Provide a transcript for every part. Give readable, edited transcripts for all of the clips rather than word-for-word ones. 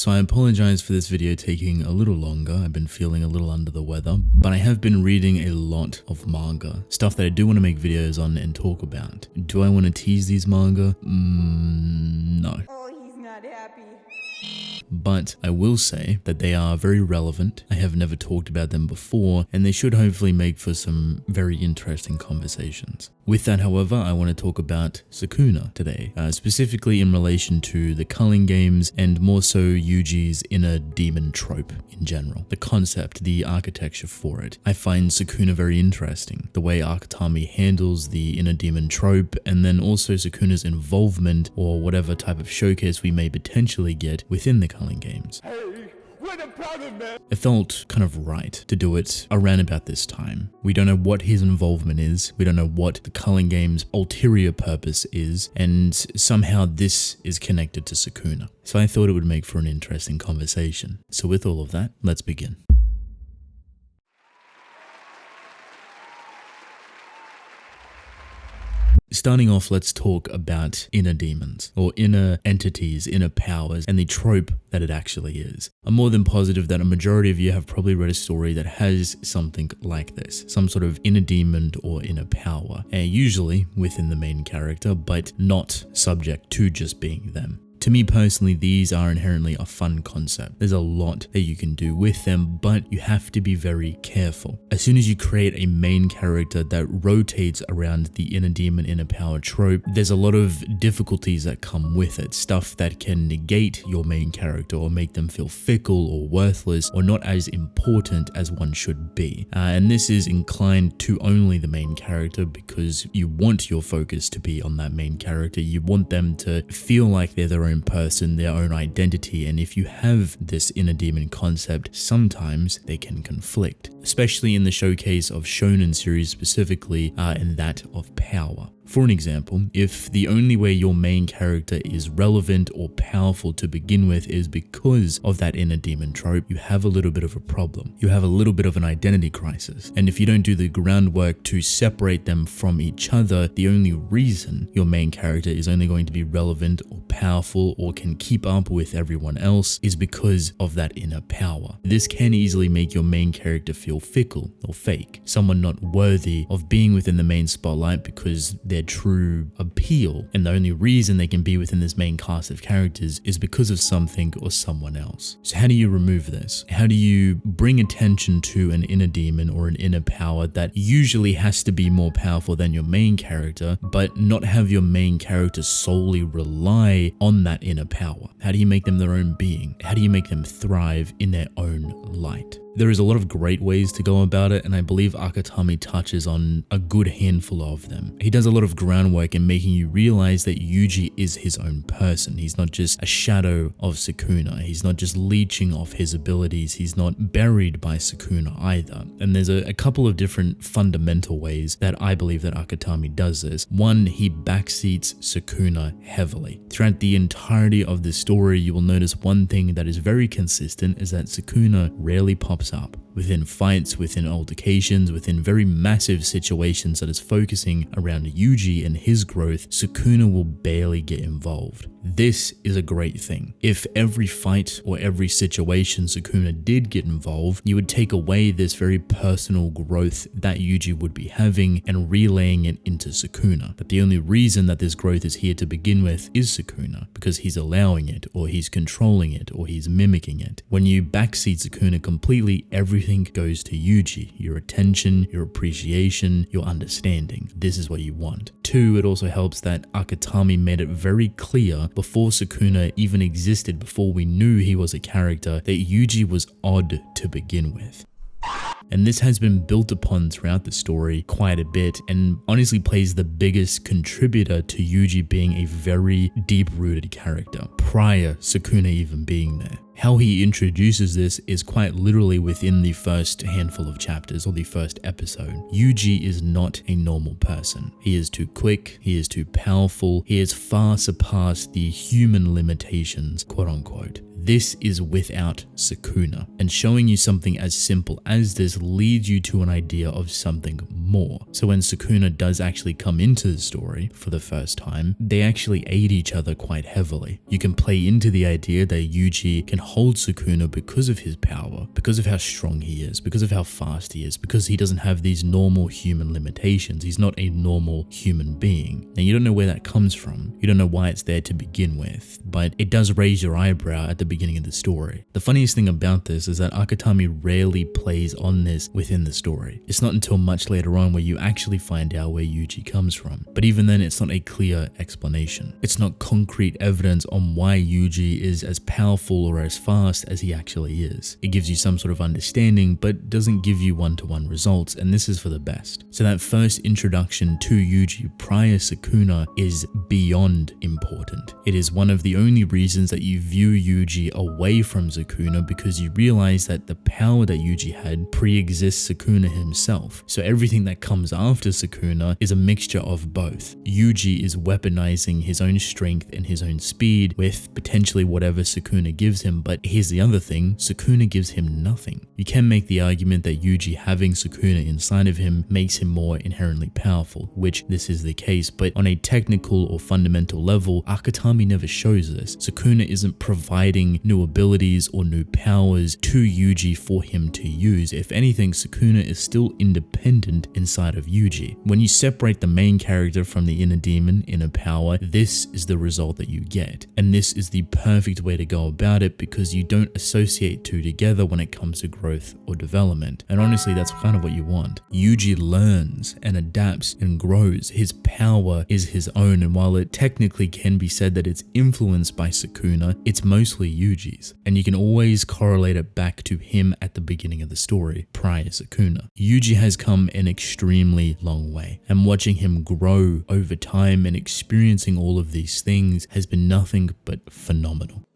So I apologize for this video taking a little longer. I've been feeling a little under the weather, but I have been reading a lot of manga, stuff that I do want to make videos on and talk about. Do I want to tease these manga? No. Oh, he's not happy. But I will say that they are very relevant. I have never talked about them before, and they should hopefully make for some very interesting conversations. With that, however, I want to talk about Sukuna today, specifically in relation to the Culling games and more so Yuji's inner demon trope in general. The concept, the architecture for it. I find Sukuna very interesting. The way Akutami handles the inner demon trope, and then also Sukuna's involvement or whatever type of showcase we may potentially get within the Culling games. It felt kind of right to do it around about this time. We don't know what his involvement is, we don't know what the Culling game's ulterior purpose is, and somehow this is connected to Sukuna. So I thought it would make for an interesting conversation. So with all of that, let's begin. Starting off, let's talk about inner demons, or inner entities, inner powers, and the trope that it actually is. I'm more than positive that a majority of you have probably read a story that has something like this, some sort of inner demon or inner power, and usually within the main character, but not subject to just being them. To me personally, these are inherently a fun concept. There's a lot that you can do with them, but you have to be very careful. As soon as you create a main character that rotates around the inner demon, inner power trope, there's a lot of difficulties that come with it. Stuff that can negate your main character or make them feel fickle or worthless or not as important as one should be. And this is inclined to only the main character because you want your focus to be on that main character. You want them to feel like they're their own person, their own identity, and if you have this inner demon concept, sometimes they can conflict, especially in the showcase of shonen series specifically, and that of power. For an example, if the only way your main character is relevant or powerful to begin with is because of that inner demon trope, you have a little bit of a problem. You have a little bit of an identity crisis. And if you don't do the groundwork to separate them from each other, the only reason your main character is only going to be relevant or powerful or can keep up with everyone else is because of that inner power. This can easily make your main character feel fickle or fake, someone not worthy of being within the main spotlight because their true appeal, and the only reason they can be within this main cast of characters is because of something or someone else. So how do you remove this? How do you bring attention to an inner demon or an inner power that usually has to be more powerful than your main character, but not have your main character solely rely on that inner power? How do you make them their own being? How do you make them thrive in their own light? There is a lot of great ways to go about it, and I believe Akutami touches on a good handful of them. He does a lot of groundwork in making you realize that Yuji is his own person. He's not just a shadow of Sukuna. He's not just leeching off his abilities. He's not buried by Sukuna either. And there's a couple of different fundamental ways that I believe that Akutami does this. One, he backseats Sukuna heavily. Throughout the entirety of the story, you will notice one thing that is very consistent is that Sukuna rarely pops up. Within fights, within altercations, within very massive situations that is focusing around Yuji and his growth, Sukuna will barely get involved. This is a great thing. If every fight or every situation Sukuna did get involved, you would take away this very personal growth that Yuji would be having and relaying it into Sukuna. But the only reason that this growth is here to begin with is Sukuna, because he's allowing it, or he's controlling it, or he's mimicking it. When you backseat Sukuna completely, everything goes to Yuji. Your attention, your appreciation, your understanding. This is what you want. Two, it also helps that Akutami made it very clear before Sukuna even existed, before we knew he was a character, that Yuji was odd to begin with. And this has been built upon throughout the story quite a bit, and honestly plays the biggest contributor to Yuji being a very deep-rooted character, prior Sukuna even being there. How he introduces this is quite literally within the first handful of chapters or the first episode. Yuji is not a normal person. He is too quick, he is too powerful, he has far surpassed the human limitations, quote unquote. This is without Sukuna, and showing you something as simple as this leads you to an idea of something more. So when Sukuna does actually come into the story for the first time, they actually aid each other quite heavily. You can play into the idea that Yuji can hold Sukuna because of his power, because of how strong he is, because of how fast he is, because he doesn't have these normal human limitations. He's not a normal human being. And you don't know where that comes from. You don't know why it's there to begin with, but it does raise your eyebrow at the beginning of the story. The funniest thing about this is that Akutami rarely plays on this within the story. It's not until much later on where you actually find out where Yuji comes from. But even then, it's not a clear explanation. It's not concrete evidence on why Yuji is as powerful or as fast as he actually is. It gives you some sort of understanding, but doesn't give you one-to-one results, and this is for the best. So that first introduction to Yuji prior Sukuna is beyond important. It is one of the only reasons that you view Yuji away from Sukuna, because you realize that the power that Yuji had pre-exists Sukuna himself. So everything that comes after Sukuna is a mixture of both. Yuji is weaponizing his own strength and his own speed with potentially whatever Sukuna gives him, but here's the other thing, Sukuna gives him nothing. You can make the argument that Yuji having Sukuna inside of him makes him more inherently powerful, which this is the case, but on a technical or fundamental level, Akutami never shows this. Sukuna isn't providing new abilities or new powers to Yuji for him to use. If anything, Sukuna is still independent inside of Yuji. When you separate the main character from the inner demon, inner power, this is the result that you get. And this is the perfect way to go about it, because you don't associate two together when it comes to growth or development. And honestly, that's kind of what you want. Yuji learns and adapts and grows. His power is his own, and while it technically can be said that it's influenced by Sukuna, it's mostly Yuji's. And you can always correlate it back to him at the beginning of the story, prior Sukuna. Yuji has come an extremely long way, and watching him grow over time and experiencing all of these things has been nothing but phenomenal.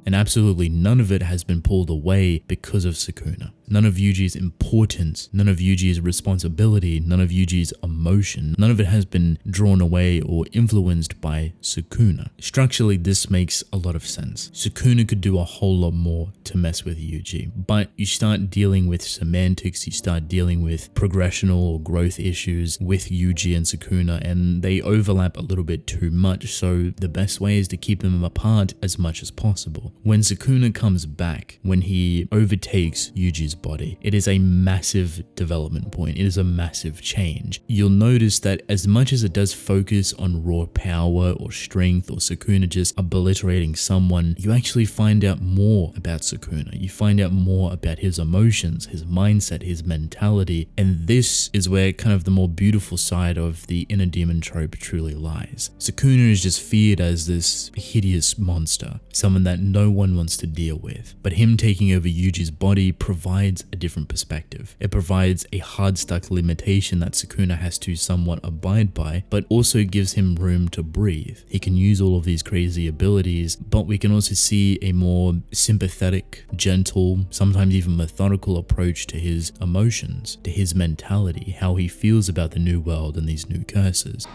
And absolutely none of it has been pulled away because of Sukuna. None of Yuji's importance, none of Yuji's responsibility, none of Yuji's emotion, none of it has been drawn away or influenced by Sukuna. Structurally, this makes a lot of sense. Sukuna could do a whole lot more to mess with Yuji, but you start dealing with semantics, you start dealing with progressional or growth issues with Yuji and Sukuna, and they overlap a little bit too much, so the best way is to keep them apart as much as possible. When Sukuna comes back, when he overtakes Yuji's body, it is a massive development point. It is a massive change. You'll notice that as much as it does focus on raw power or strength or Sukuna just obliterating someone, you actually find out more about Sukuna. You find out more about his emotions, his mindset, his mentality, and this is where kind of the more beautiful side of the inner demon trope truly lies. Sukuna is just feared as this hideous monster, someone that no one wants to deal with, but him taking over Yuji's body provides a different perspective. It provides a hard stuck limitation that Sukuna has to somewhat abide by, but also gives him room to breathe. He can use all of these crazy abilities, but we can also see a more sympathetic, gentle, sometimes even methodical approach to his emotions, to his mentality, how he feels about the new world and these new curses.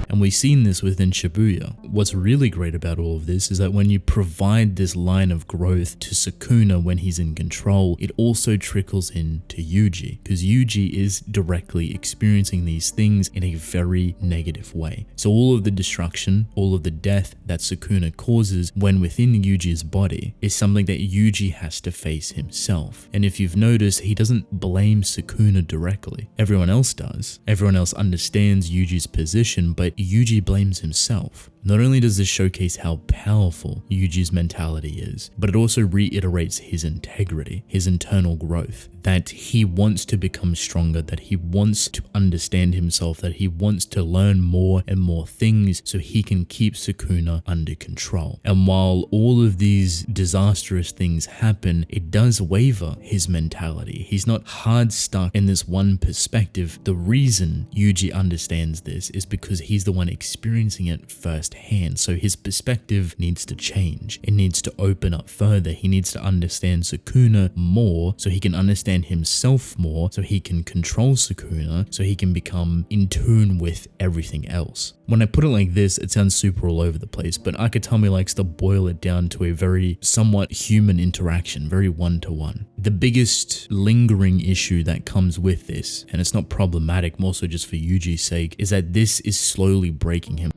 And we've seen this within Shibuya. What's really great about all of this is that when you provide this line of growth to Sukuna when he's in control, it also trickles in to Yuji, because Yuji is directly experiencing these things in a very negative way. So all of the destruction, all of the death that Sukuna causes when within Yuji's body is something that Yuji has to face himself. And if you've noticed, he doesn't blame Sukuna directly. Everyone else does. Everyone else understands Yuji's position, but Yuji blames himself. Not only does this showcase how powerful Yuji's mentality is, but it also reiterates his integrity, his internal growth, that he wants to become stronger, that he wants to understand himself, that he wants to learn more and more things so he can keep Sukuna under control. And while all of these disastrous things happen, it does waver his mentality. He's not hard stuck in this one perspective. The reason Yuji understands this is because he's the one experiencing it first firsthand, so his perspective needs to change. It needs to open up further. He needs to understand Sukuna more so he can understand himself more, so he can control Sukuna, so he can become in tune with everything else. When I put it like this, it sounds super all over the place, but Akutami likes to boil it down to a very somewhat human interaction, very one-to-one. The biggest lingering issue that comes with this, and it's not problematic, more so just for Yuji's sake, is that this is slowly breaking him.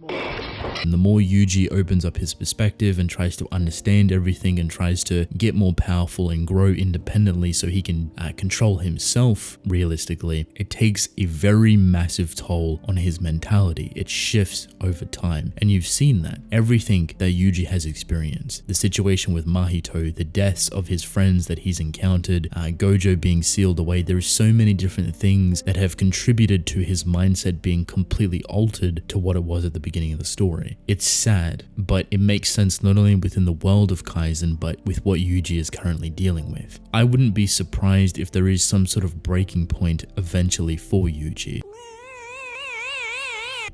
And the more Yuji opens up his perspective and tries to understand everything and tries to get more powerful and grow independently so he can control himself realistically, it takes a very massive toll on his mentality. It shifts over time. And you've seen that. Everything that Yuji has experienced, the situation with Mahito, the deaths of his friends that he's encountered, Gojo being sealed away, there are so many different things that have contributed to his mindset being completely altered to what it was at the beginning of the story. It's sad, but it makes sense not only within the world of Kaizen, but with what Yuji is currently dealing with. I wouldn't be surprised if there is some sort of breaking point eventually for Yuji.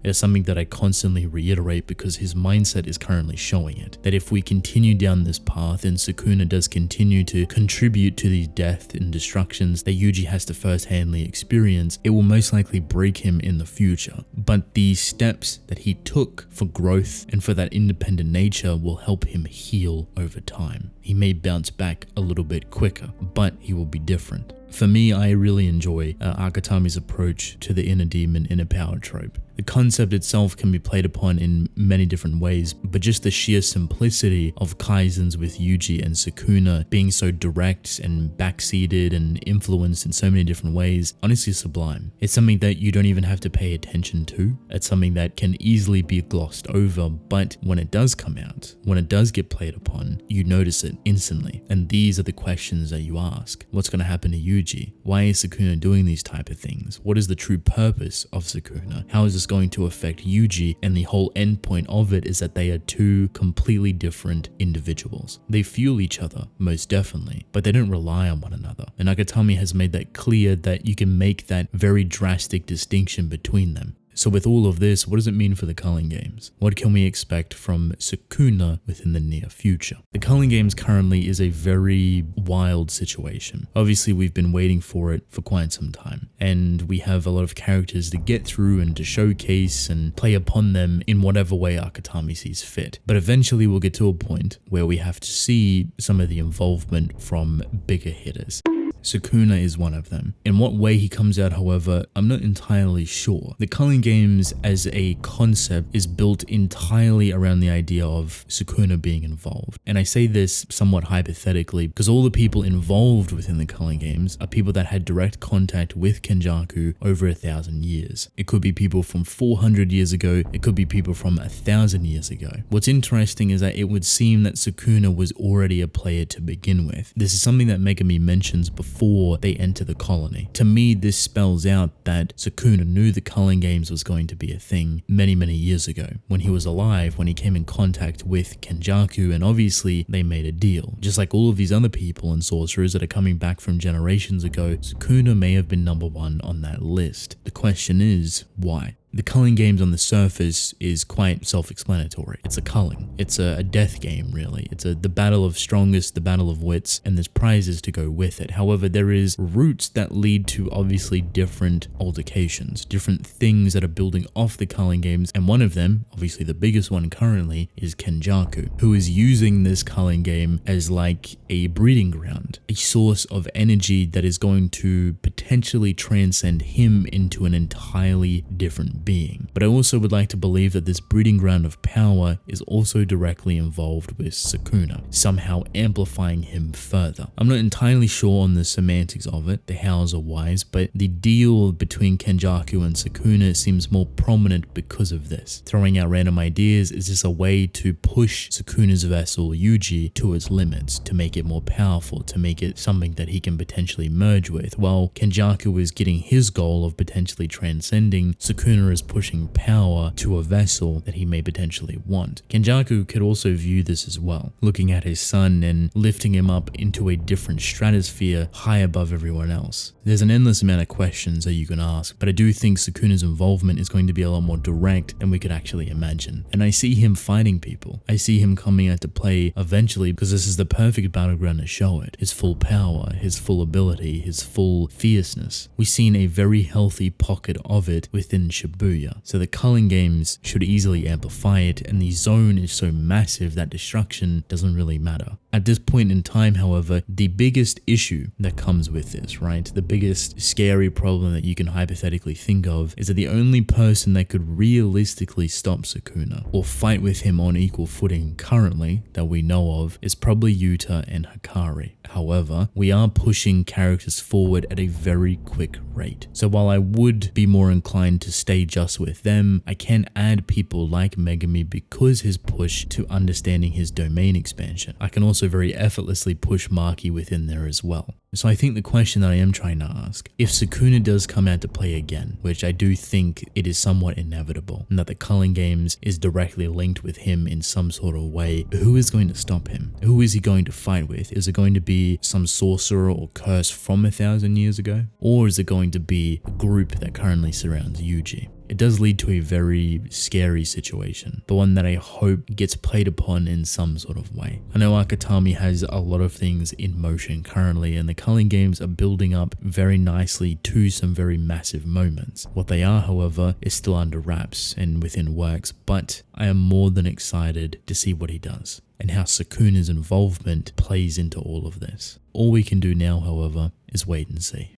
It's something that I constantly reiterate because his mindset is currently showing it. That if we continue down this path and Sukuna does continue to contribute to these deaths and destructions that Yuji has to first-handly experience, it will most likely break him in the future. But the steps that he took for growth and for that independent nature will help him heal over time. He may bounce back a little bit quicker, but he will be different. For me, I really enjoy Akutami's approach to the inner demon, inner power trope. The concept itself can be played upon in many different ways, but just the sheer simplicity of Kaizens with Yuji and Sukuna being so direct and backseated and influenced in so many different ways, honestly sublime. It's something that you don't even have to pay attention to. It's something that can easily be glossed over, but when it does come out, when it does get played upon, you notice it instantly. And these are the questions that you ask. What's going to happen to Yuji? Why is Sukuna doing these type of things? What is the true purpose of Sukuna? How is this going to affect Yuji? And the whole end point of it is that they are two completely different individuals. They fuel each other, most definitely, but they don't rely on one another. And Akutami has made that clear that you can make that very drastic distinction between them. So with all of this, what does it mean for the Culling games? What can we expect from Sukuna within the near future? The Culling games currently is a very wild situation. Obviously, we've been waiting for it for quite some time, and we have a lot of characters to get through and to showcase and play upon them in whatever way Akutami sees fit. But eventually we'll get to a point where we have to see some of the involvement from bigger hitters. Sukuna is one of them. In what way he comes out, however, I'm not entirely sure. The Culling games as a concept is built entirely around the idea of Sukuna being involved. And I say this somewhat hypothetically because all the people involved within the Culling games are people that had direct contact with Kenjaku over 1,000 years. It could be people from 400 years ago, it could be people from 1,000 years ago. What's interesting is that it would seem that Sukuna was already a player to begin with. This is something that Megami mentions before they enter the colony. To me, this spells out that Sukuna knew the Culling games was going to be a thing many years ago. When he was alive, when he came in contact with Kenjaku, and obviously they made a deal. Just like all of these other people and sorcerers that are coming back from generations ago, Sukuna may have been number one on that list. The question is, why? The Culling games on the surface is quite self-explanatory. It's a culling. It's a death game, really. It's the battle of strongest, the battle of wits, and there's prizes to go with it. However, there is routes that lead to obviously different altercations, different things that are building off the Culling games, and one of them, obviously the biggest one currently, is Kenjaku, who is using this Culling game as like a breeding ground, a source of energy that is going to potentially transcend him into an entirely different being. But I also would like to believe that this breeding ground of power is also directly involved with Sukuna, somehow amplifying him further. I'm not entirely sure on the semantics of it, the hows or whys, but the deal between Kenjaku and Sukuna seems more prominent because of this. Throwing out random ideas is just a way to push Sukuna's vessel Yuji to its limits, to make it more powerful, to make it something that he can potentially merge with, while Kenjaku is getting his goal of potentially transcending. Sukuna Sukuna is pushing power to a vessel that he may potentially want. Kenjaku could also view this as well, looking at his son and lifting him up into a different stratosphere high above everyone else. There's an endless amount of questions that you can ask, but I do think Sukuna's involvement is going to be a lot more direct than we could actually imagine. And I see him fighting people. I see him coming out to play eventually, because this is the perfect battleground to show it. His full power, his full ability, his full fierceness. We've seen a very healthy pocket of it within Shibuya. So the Culling games should easily amplify it, and the zone is so massive that destruction doesn't really matter. At this point in time, however, the biggest issue that comes with this, right? The biggest scary problem that you can hypothetically think of is that the only person that could realistically stop Sukuna or fight with him on equal footing currently that we know of is probably Yuta and Hikari. However, we are pushing characters forward at a very quick rate. So while I would be more inclined to stay just with them, I can add people like Megami because his push to understanding his domain expansion. I can also very effortlessly push Maki within there as well. So I think the question that I am trying to ask, if Sukuna does come out to play again, which I do think it is somewhat inevitable, and that the Culling games is directly linked with him in some sort of way, who is going to stop him? Who is he going to fight with? Is it going to be some sorcerer or curse from 1,000 years ago? Or is it going to be a group that currently surrounds Yuji? It does lead to a very scary situation, but one that I hope gets played upon in some sort of way. I know Akatami has a lot of things in motion currently, and the Culling games are building up very nicely to some very massive moments. What they are, however, is still under wraps and within works, but I am more than excited to see what he does and how Sukuna's involvement plays into all of this. All we can do now, however, is wait and see.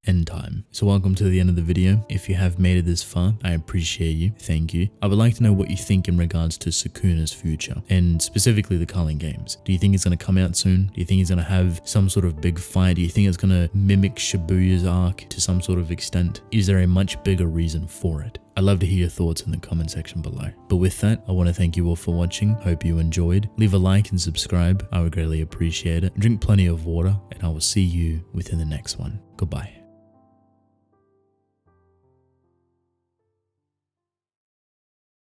Endtime. So welcome to the end of the video. If you have made it this far, I appreciate you. Thank you. I would like to know what you think in regards to Sukuna's future, and specifically the Culling games. Do you think it's going to come out soon? Do you think he's going to have some sort of big fight? Do you think it's going to mimic Shibuya's arc to some sort of extent? Is there a much bigger reason for it? I'd love to hear your thoughts in the comment section below. But with that, I want to thank you all for watching. Hope you enjoyed. Leave a like and subscribe. I would greatly appreciate it. Drink plenty of water, and I will see you within the next one. Goodbye.